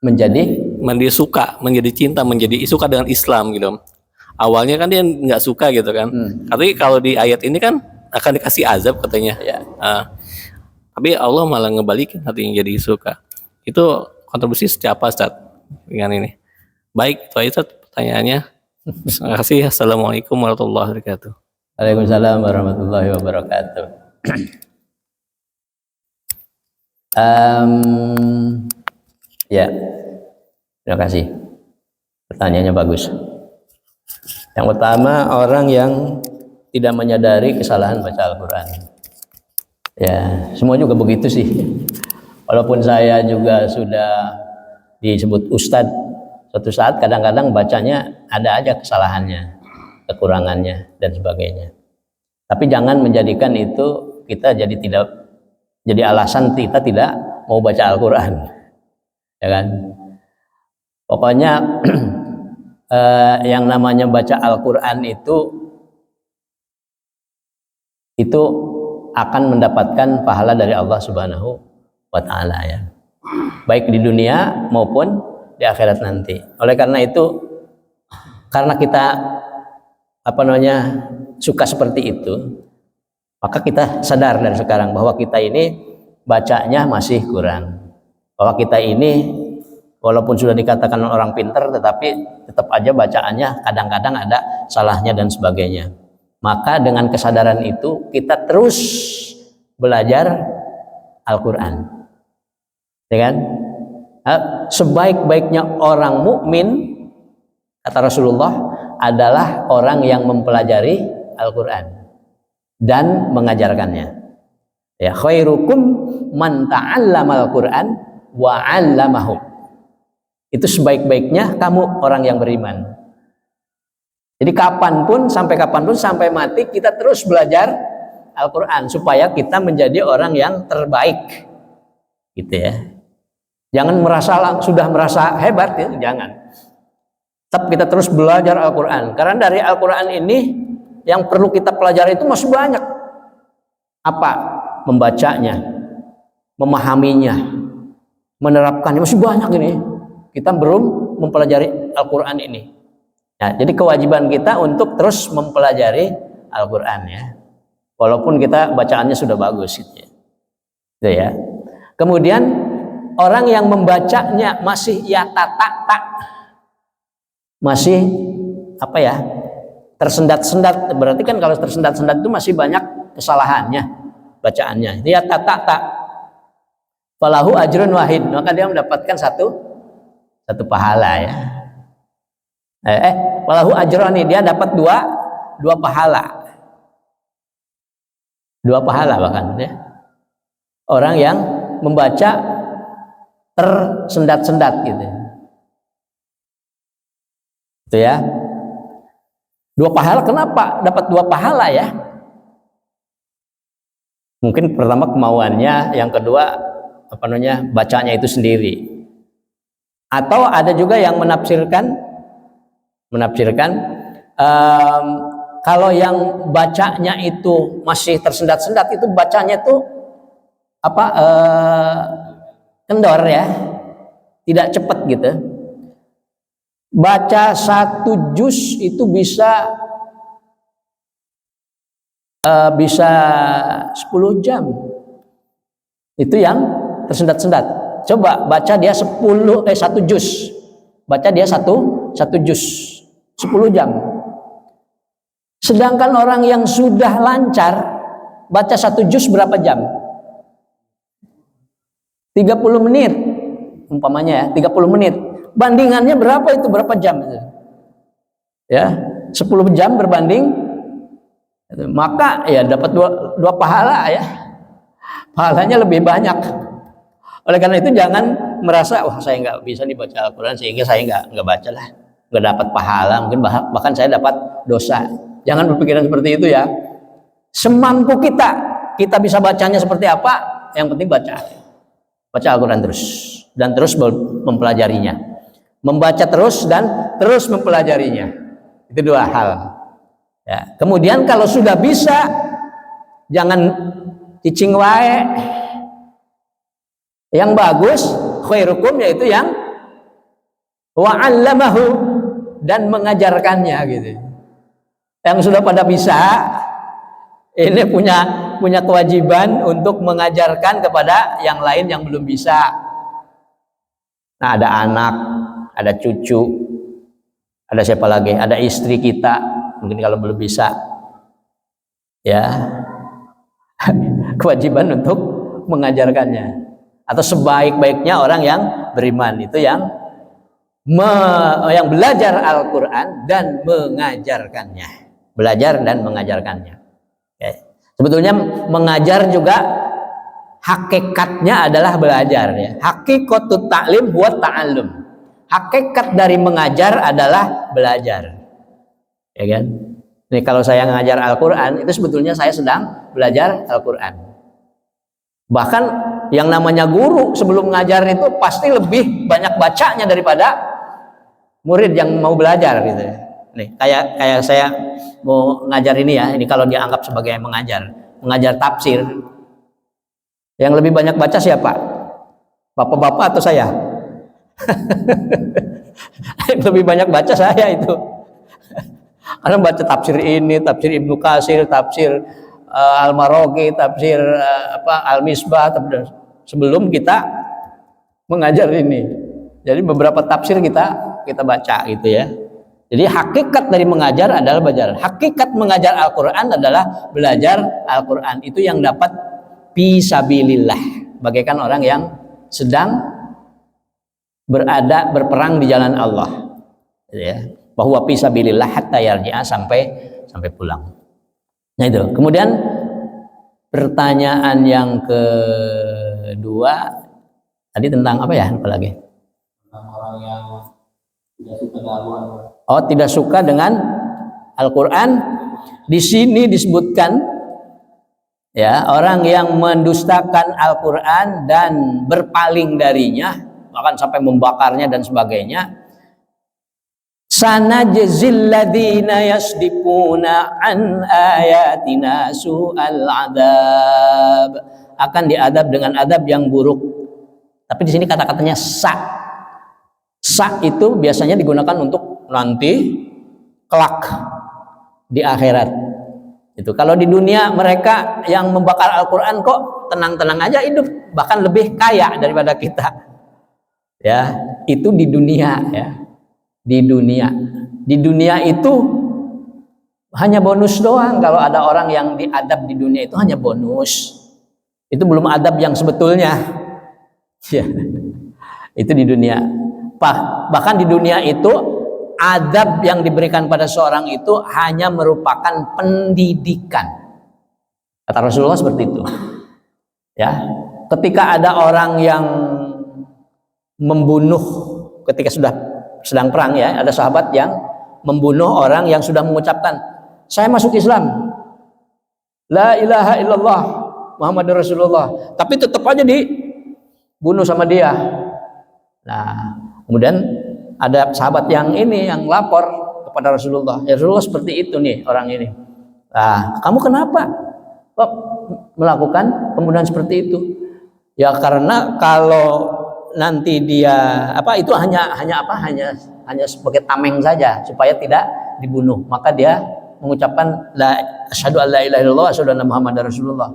Menjadi suka, menjadi cinta, menjadi suka dengan Islam gitu. Awalnya kan dia nggak suka gitu kan. Tapi kalau di ayat ini kan akan dikasih azab katanya. Iya. Tapi Allah malah ngebalikin hatinya jadi suka. Itu kontribusi siapa Ustaz dengan ini? Baik, itu aja Ustaz pertanyaannya. Terima kasih. Assalamualaikum warahmatullahi wabarakatuh. Waalaikumsalam warahmatullahi wabarakatuh. Ya, terima kasih. Pertanyaannya bagus. Yang pertama, orang yang tidak menyadari kesalahan baca Al-Quran. Ya, semua juga begitu sih. Walaupun saya juga sudah disebut ustadz, suatu saat kadang-kadang bacanya ada aja kesalahannya, kekurangannya, dan sebagainya. Tapi jangan menjadikan itu kita jadi alasan kita tidak mau baca Al-Quran. Ya kan? Pokoknya yang namanya baca Al-Quran itu akan mendapatkan pahala dari Allah Subhanahu wa Ta'ala ya. Baik di dunia maupun di akhirat nanti. Oleh karena itu, karena kita suka seperti itu, maka kita sadar dari sekarang bahwa kita ini bacanya masih kurang. Bahwa kita ini walaupun sudah dikatakan orang pintar, tetapi tetap aja bacaannya kadang-kadang ada salahnya dan sebagainya. Maka dengan kesadaran itu kita terus belajar Al-Quran, ya kan? Sebaik-baiknya orang mukmin, kata Rasulullah, adalah orang yang mempelajari Al-Quran dan mengajarkannya. Ya, khairukum man ta'allama Al-Quran wa 'allamahu. Itu sebaik-baiknya kamu orang yang beriman. Jadi sampai kapanpun sampai mati kita terus belajar Al-Quran supaya kita menjadi orang yang terbaik, gitu ya. Jangan sudah merasa hebat ya, jangan. Tetap kita terus belajar Al-Quran. Karena dari Al-Quran ini yang perlu kita pelajari itu masih banyak. Apa? Membacanya, memahaminya, menerapkannya, masih banyak ini. Kita belum mempelajari Al-Quran ini. Nah, jadi kewajiban kita untuk terus mempelajari Al-Quran ya. Walaupun kita bacaannya sudah bagus gitu ya. Gitu ya. Kemudian orang yang membacanya masih ya tak, masih apa ya, tersendat-sendat, berarti kan kalau tersendat-sendat itu masih banyak kesalahannya bacaannya. Dia tak falahu ajrun wahid, maka dia mendapatkan satu pahala ya. Falahu ajroni, dia dapat dua pahala. Dua pahala bahkan ya. Orang yang membaca tersendat-sendat gitu. Itu ya. Dua pahala, kenapa dapat dua pahala ya? Mungkin pertama kemauannya, yang kedua apa namanya, bacanya itu sendiri. Atau ada juga yang menafsirkan kalau yang bacanya itu masih tersendat-sendat, itu bacanya itu apa, kendor ya, tidak cepat gitu. Baca satu juz itu bisa 10 jam. Itu yang tersendat-sendat. Coba baca dia 1 juz. Baca dia satu juz 10 jam. Sedangkan orang yang sudah lancar baca 1 juz berapa jam? 30 menit umpamanya ya, 30 menit. Bandingannya berapa itu? Berapa jam itu? Ya, 10 jam berbanding, maka ya dapat dua pahala ya. Pahalanya lebih banyak. Oleh karena itu jangan merasa wah saya nggak bisa nih baca Al-Quran sehingga saya nggak baca lah, nggak dapat pahala, mungkin bahkan saya dapat dosa. Jangan berpikiran seperti itu ya. Semampu kita bisa bacanya seperti apa, yang penting baca Al-Quran terus dan terus mempelajarinya. Membaca terus dan terus mempelajarinya. Itu dua hal. Ya. Kemudian kalau sudah bisa, jangan cicing wae. Yang bagus, khairukum, yaitu yang wa'allamahu, dan mengajarkannya gitu. Yang sudah pada bisa, ini punya kewajiban untuk mengajarkan kepada yang lain yang belum bisa. Nah, ada anak, ada cucu, ada siapa lagi, ada istri kita, mungkin kalau belum bisa ya, kewajiban untuk mengajarkannya. Atau sebaik-baiknya orang yang beriman itu yang belajar Al-Quran dan mengajarkannya. Belajar dan mengajarkannya ya. Sebetulnya mengajar juga hakikatnya adalah belajar ya. Hakikatut ta'lim huwa ta'allum. Hakikat dari mengajar adalah belajar, ya kan? Nih kalau saya ngajar Al-Quran, itu sebetulnya saya sedang belajar Al-Quran. Bahkan yang namanya guru sebelum ngajar itu pasti lebih banyak bacanya daripada murid yang mau belajar gitu. Nih kayak saya mau ngajar ini ya, ini kalau dianggap sebagai mengajar tafsir. Yang lebih banyak baca siapa? Bapak-bapak atau saya? Lebih banyak baca saya itu. Karena baca tafsir ini, tafsir Ibnu Katsir, tafsir Al-Maraghi, tafsir Al-Misbah sebelum kita mengajar ini. Jadi beberapa tafsir kita baca gitu ya. Jadi hakikat dari mengajar adalah belajar. Hakikat mengajar Al-Quran adalah belajar Al-Quran. Itu yang dapat fisabilillah, bagaikan orang yang sedang berperang di jalan Allah ya. Bahwa fisabilillah hatta yarji'a, sampai pulang. Nah itu. Kemudian pertanyaan yang kedua tadi tentang apa ya? Apa lagi? Tentang orang yang tidak suka dengan Al-Quran. Oh, tidak suka dengan Al-Quran. Di sini disebutkan ya, orang yang mendustakan Al-Quran dan berpaling darinya, bahkan sampai membakarnya dan sebagainya, Sanajzil ladzina yasdifuna an ayatina su'al adab. Akan diadab dengan adab yang buruk. Tapi di sini kata-katanya sa. Sa itu biasanya digunakan untuk nanti kelak di akhirat. Itu kalau di dunia mereka yang membakar Al-Qur'an kok tenang-tenang aja hidup, bahkan lebih kaya daripada kita. Ya, itu di dunia ya. Di dunia itu hanya bonus doang. Kalau ada orang yang diadab di dunia itu hanya bonus, itu belum adab yang sebetulnya ya. Itu di dunia. Bahkan di dunia itu adab yang diberikan pada seorang itu hanya merupakan pendidikan. Kata Rasulullah seperti itu ya. Ketika ada orang yang membunuh ketika sudah sedang perang ya, ada sahabat yang membunuh orang yang sudah mengucapkan saya masuk Islam, la ilaha illallah Muhammadur Rasulullah, tapi tetap aja dibunuh sama dia. Nah, kemudian ada sahabat yang ini yang lapor kepada Rasulullah, ya Rasulullah seperti itu nih orang ini. Nah, kamu kenapa kok melakukan pembunuhan seperti itu? Ya karena kalau nanti dia itu hanya sebagai tameng saja supaya tidak dibunuh, maka dia mengucapkan la asyhadu alla ilaha illallah asyhadu anna muhammadar rasulullah.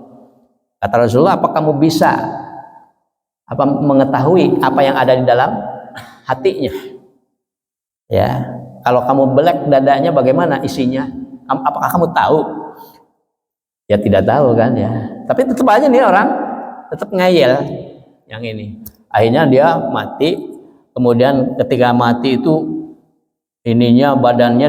Kata Rasulullah, apa kamu bisa mengetahui apa yang ada di dalam hatinya? Ya, kalau kamu belek dadanya bagaimana isinya? Apakah kamu tahu? Ya tidak tahu kan ya. Tapi tetap aja nih orang tetap ngeyel yang ini. Akhirnya dia mati. Kemudian ketika mati itu ininya badannya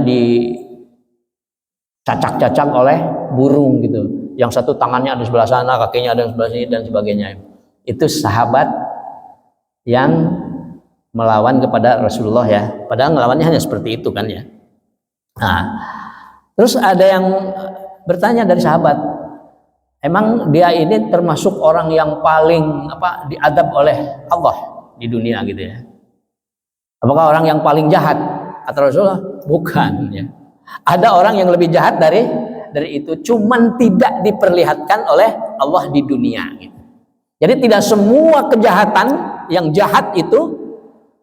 dicacak-cacak oleh burung gitu. Yang satu tangannya ada di sebelah sana, kakinya ada di sebelah sini dan sebagainya. Itu sahabat yang melawan kepada Rasulullah ya. Padahal melawannya hanya seperti itu kan ya. Nah, terus ada yang bertanya dari sahabat, emang dia ini termasuk orang yang paling diadab oleh Allah di dunia gitu ya? Apakah orang yang paling jahat? Kata Rasulullah, bukan ya. Ada orang yang lebih jahat dari itu, cuman tidak diperlihatkan oleh Allah di dunia gitu. Jadi tidak semua kejahatan yang jahat itu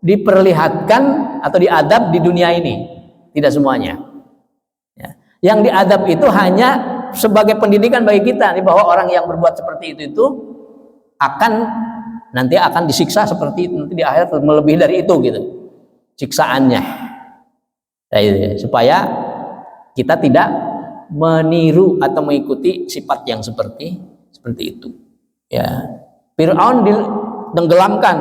diperlihatkan atau diadab di dunia ini, tidak semuanya. Ya. Yang diadab itu hanya sebagai pendidikan bagi kita nih, bahwa orang yang berbuat seperti itu nanti akan disiksa seperti itu, nanti di akhirat melebihi dari itu gitu siksaannya. Nah, supaya kita tidak meniru atau mengikuti sifat yang seperti itu. Ya, Fir'aun ditenggelamkan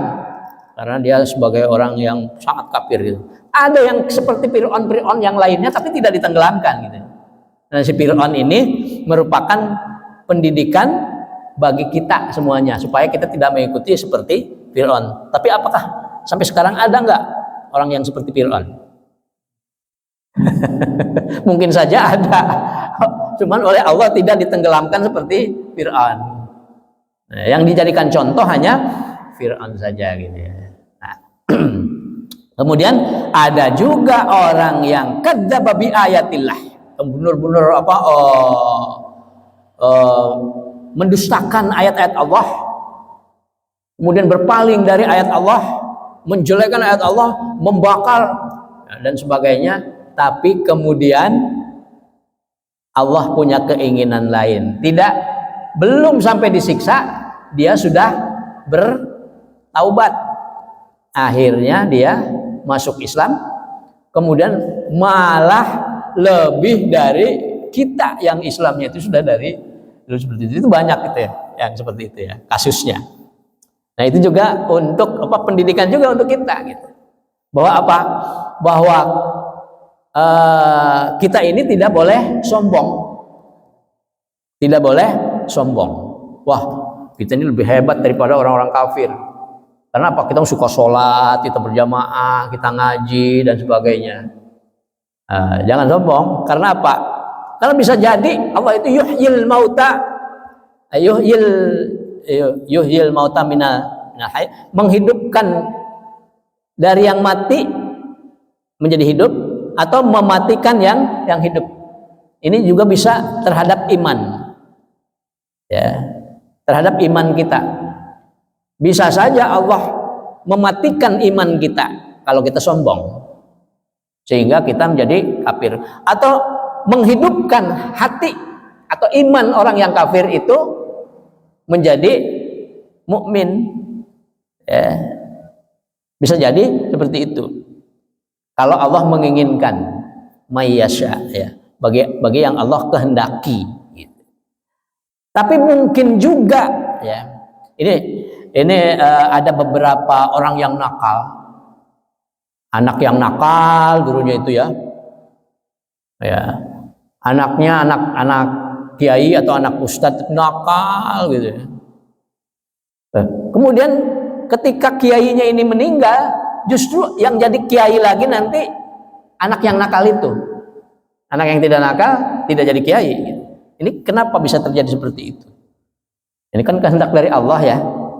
karena dia sebagai orang yang sangat kafir gitu. Ada yang seperti Fir'aun yang lainnya tapi tidak ditenggelamkan gitu. Nah, si Fir'aun ini merupakan pendidikan bagi kita semuanya supaya kita tidak mengikuti seperti Fir'aun. Tapi apakah sampai sekarang ada nggak orang yang seperti Fir'aun? Mungkin saja ada, cuman oleh Allah tidak ditenggelamkan seperti Fir'aun. Nah, yang dijadikan contoh hanya Fir'aun saja gitu ya. Nah, kemudian ada juga orang yang kadzdzaba bi ayatillah, benar-benar mendustakan ayat-ayat Allah, kemudian berpaling dari ayat Allah, menjelekkan ayat Allah, membakar dan sebagainya. Tapi kemudian Allah punya keinginan lain. Belum sampai disiksa, dia sudah bertaubat. Akhirnya dia masuk Islam, kemudian malah lebih dari kita yang Islamnya itu sudah dari dulu seperti itu. Itu banyak gitu ya, yang seperti itu ya kasusnya. Nah, itu juga untuk pendidikan juga untuk kita gitu. Bahwa kita ini tidak boleh sombong. Tidak boleh sombong. Wah, kita ini lebih hebat daripada orang-orang kafir. Karena apa? Kita suka sholat, kita berjamaah, kita ngaji dan sebagainya. Jangan sombong. Karena apa? Karena bisa jadi Allah itu yuhyil mauta minal hayy, menghidupkan dari yang mati menjadi hidup, atau mematikan yang hidup. Ini juga bisa terhadap iman. Ya, terhadap iman kita. Bisa saja Allah mematikan iman kita kalau kita sombong, sehingga kita menjadi kafir, atau menghidupkan hati atau iman orang yang kafir itu menjadi mukmin. Ya, bisa jadi seperti itu kalau Allah menginginkan, mayyasha, ya, bagi yang Allah kehendaki gitu. Tapi mungkin juga ya, ini ada beberapa orang yang nakal, anak yang nakal gurunya itu ya, anaknya anak kiai atau anak ustadz nakal gitu ya. Kemudian ketika kiainya ini meninggal, justru yang jadi kiai lagi nanti anak yang nakal itu. Anak yang tidak nakal tidak jadi kiai. Ini kenapa bisa terjadi seperti itu? Ini kan kehendak dari Allah ya.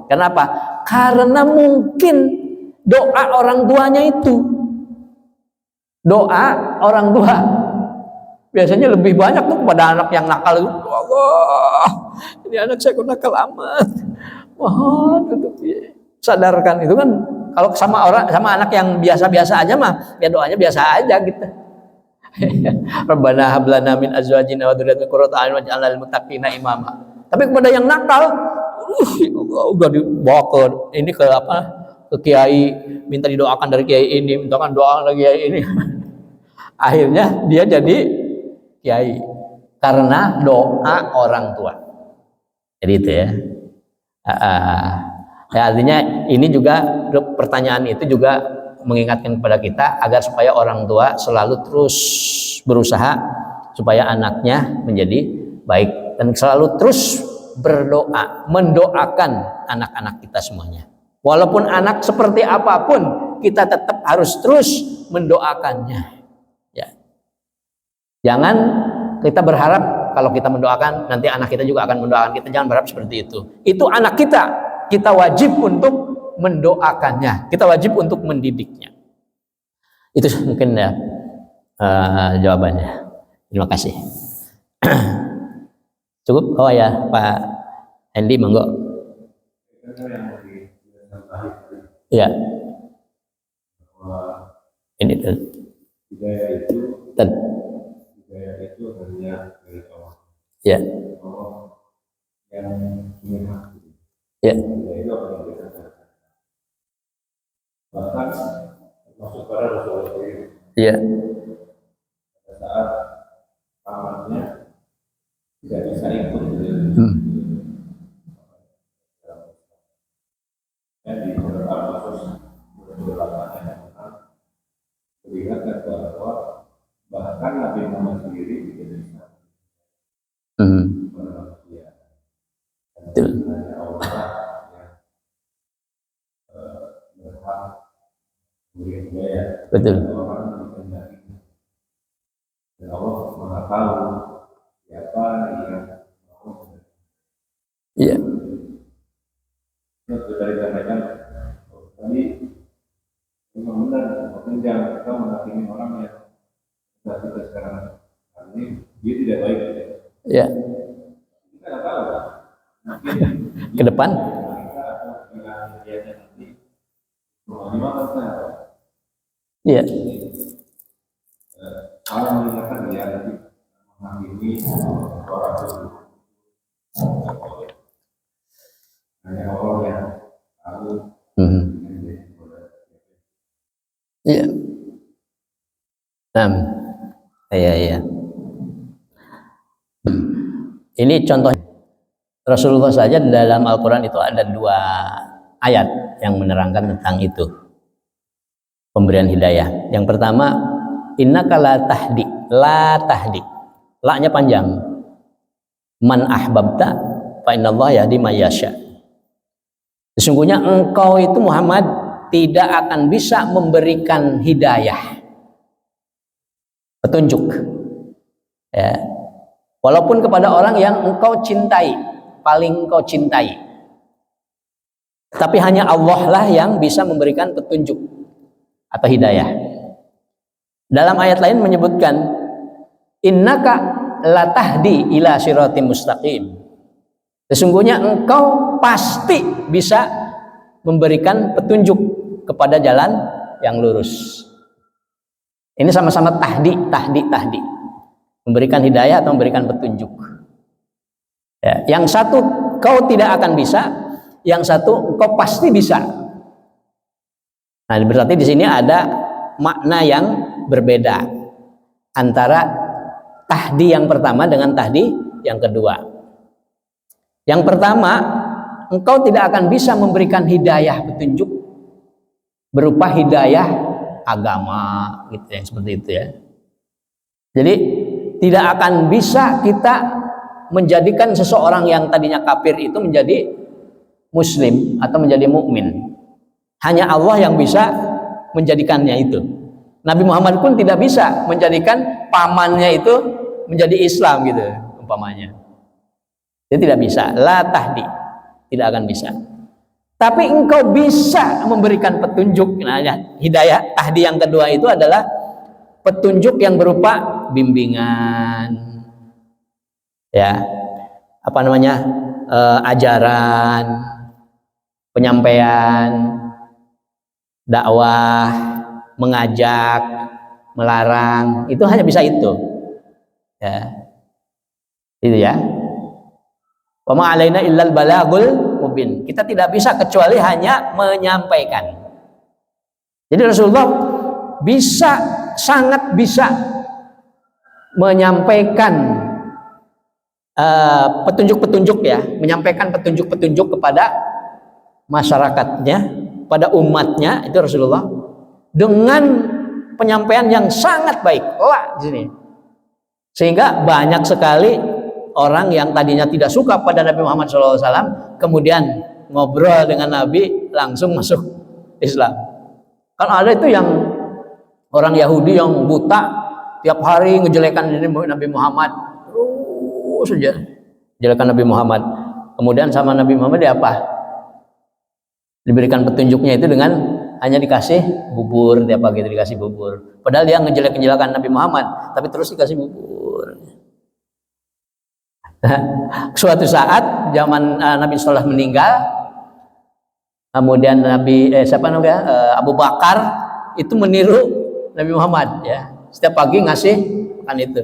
Kenapa? Karena mungkin doa orang tuanya itu. Doa orang tua biasanya lebih banyak tuh kepada anak yang nakal itu. Allah, ini anak saya kok nakal amat. Wah, sadarkan itu kan. Kalau sama anak yang biasa-biasa aja mah, ya doanya biasa aja gitu. Rabbana hab lana min azwajina wa dzurriyyatina qurrata a'yun waj'alna lil muttaqina imama. Tapi kepada yang nakal, udah dibawa ke kiai, minta didoakan dari kiai ini, mintakan doa dari kiai ini. Akhirnya dia jadi kiai karena doa orang tua. Jadi itu ya. Ya, artinya ini juga pertanyaan itu juga mengingatkan kepada kita agar supaya orang tua selalu terus berusaha supaya anaknya menjadi baik dan selalu terus berdoa, mendoakan anak-anak kita semuanya. Walaupun anak seperti apapun, kita tetap harus terus mendoakannya. Ya. Jangan kita berharap kalau kita mendoakan nanti anak kita juga akan mendoakan kita. Jangan berharap seperti itu. Itu anak kita. Kita wajib untuk mendoakannya, kita wajib untuk mendidiknya. Itu mungkin ya jawabannya. Terima kasih. Cukup? Oh ya, Pak Hendy, monggo. Ya. Ini tuh. Hidayah itu hanya dari Allah. Ya. Allah yang menghakimi. Ya. Bahkan masuk pada Rasulullah sendiri. Iya. Pada saat pamannya tidak bisa ikut dan di beberapa kasus berlakunya melihatkan bahwa bahkan Nabi Muhammad sendiri tidak bisa manusia. Betul. Betul. Dan Allah Maha tahu siapa yang mau. Iya. Itu dari sampaikan tadi memang benar, mungkin jangan kita menghakimi orang yang kita sekarang ini dia tidak baik. Iya. Kita nggak tahu. Mungkin ke depan. Iya. Kalau melihatkan dia nanti menghakimi orang itu hanya orang yang tahu. Iya. Iya. Ini contoh Rasulullah saja dalam Al-Quran itu ada 2 ayat yang menerangkan tentang itu. Pemberian hidayah. Yang pertama, innaka la tahdi, la-nya panjang. Man ahbabta fa innallaha yahdi may yasha. Sesungguhnya engkau itu Muhammad tidak akan bisa memberikan hidayah, petunjuk. Ya. Walaupun kepada orang yang engkau cintai, paling engkau cintai. Tapi hanya Allah lah yang bisa memberikan petunjuk atau hidayah. Dalam ayat lain menyebutkan innaka latahdi ila siratim mustaqim. Sesungguhnya engkau pasti bisa memberikan petunjuk kepada jalan yang lurus. Ini sama-sama tahdi. Memberikan hidayah atau memberikan petunjuk. Ya, yang satu kau tidak akan bisa, yang satu engkau pasti bisa. Nah, berarti di sini ada makna yang berbeda antara tahdi yang pertama dengan tahdi yang kedua. Yang pertama, engkau tidak akan bisa memberikan hidayah petunjuk berupa hidayah agama, gitu ya, seperti itu ya. Jadi tidak akan bisa kita menjadikan seseorang yang tadinya kafir itu menjadi muslim atau menjadi mukmin. Hanya Allah yang bisa menjadikannya itu. Nabi Muhammad pun tidak bisa menjadikan pamannya itu menjadi Islam gitu umpamanya. Dia tidak bisa, la tahdi, tidak akan bisa. Tapi engkau bisa memberikan petunjuk. Nah, hidayah tahdi yang kedua itu adalah petunjuk yang berupa bimbingan, ya, apa namanya, ajaran, penyampaian, dakwah, mengajak, melarang, itu hanya bisa itu, ya, itu ya. Wa ma alaina illal balagul mubin. Kita tidak bisa kecuali hanya menyampaikan. Jadi Rasulullah bisa, sangat bisa menyampaikan petunjuk-petunjuk ya, menyampaikan petunjuk-petunjuk kepada masyarakatnya, pada umatnya itu Rasulullah dengan penyampaian yang sangat baik lah di sini. Sehingga banyak sekali orang yang tadinya tidak suka pada Nabi Muhammad SAW kemudian ngobrol dengan Nabi langsung masuk Islam. Kan ada itu yang orang Yahudi yang buta tiap hari ngejelekan Nabi Muhammad terus saja jelekan Nabi Muhammad. Kemudian sama Nabi Muhammad dia apa? Diberikan petunjuknya itu dengan hanya dikasih bubur, tiap pagi itu dikasih bubur. Padahal dia ngejelek-ngejelekan Nabi Muhammad, tapi terus dikasih bubur. Suatu saat zaman Nabi setelah meninggal, kemudian Abu Bakar itu meniru Nabi Muhammad ya, setiap pagi ngasih makan itu.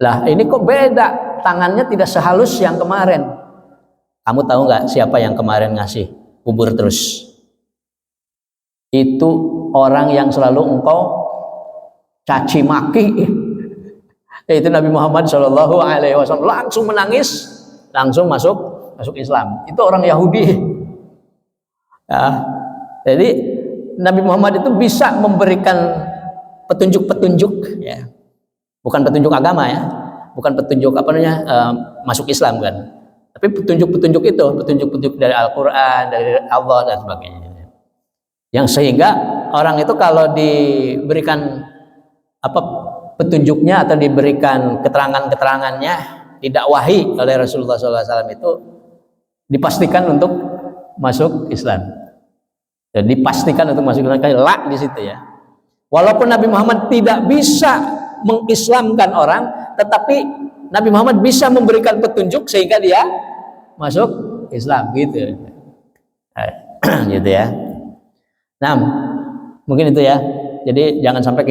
Lah ini kok beda, tangannya tidak sehalus yang kemarin. Kamu tahu nggak siapa yang kemarin ngasih bubur terus? Itu orang yang selalu engkau caci maki, yaitu Nabi Muhammad SAW. Langsung menangis, langsung masuk Islam. Itu orang Yahudi ya. Jadi Nabi Muhammad itu bisa memberikan petunjuk-petunjuk ya, bukan petunjuk agama ya, bukan petunjuk masuk Islam kan, tapi petunjuk-petunjuk itu, petunjuk-petunjuk dari Al-Quran, dari Allah dan sebagainya, yang sehingga orang itu kalau diberikan petunjuknya atau diberikan keterangan-keterangannya, didakwahi oleh Rasulullah SAW itu dipastikan untuk masuk Islam. Jadi dipastikan untuk masuk Islam, kayak di situ ya. Walaupun Nabi Muhammad tidak bisa mengislamkan orang, tetapi Nabi Muhammad bisa memberikan petunjuk sehingga dia masuk Islam gitu. Gitu ya. Nah, mungkin itu ya. Jadi jangan sampai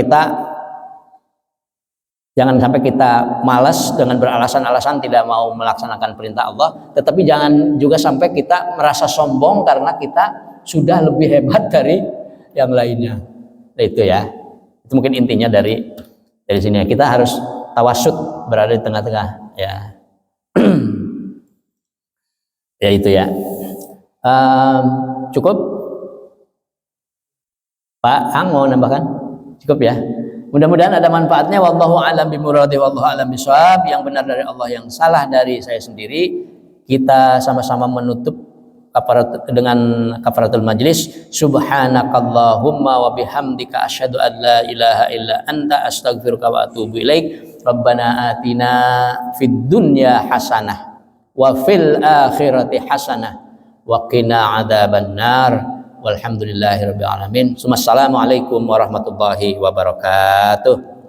kita malas dengan beralasan-alasan tidak mau melaksanakan perintah Allah, tetapi jangan juga sampai kita merasa sombong karena kita sudah lebih hebat dari yang lainnya. Nah, itu ya. Itu mungkin intinya dari sini. Kita harus tawasud, berada di tengah-tengah ya. Ya itu ya. Cukup? Pak Ang mau nambahkan? Cukup ya. Mudah-mudahan ada manfaatnya. Wallahu a'lam bimuradi wallahu a'lam bishawab. Yang benar dari Allah, yang salah dari saya sendiri. Kita sama-sama menutup dengan kafaratul majlis. Subhanakallahumma wa bihamdika asyhadu an la ilaha illa anta astaghfiruka wa atubu ilaik. Rabbana atina fid dunya hasanah wa fil akhirati hasanah wa qina adzabannar. walhamdulillahirabbil alamin. Assalamualaikum warahmatullahi wabarakatuh.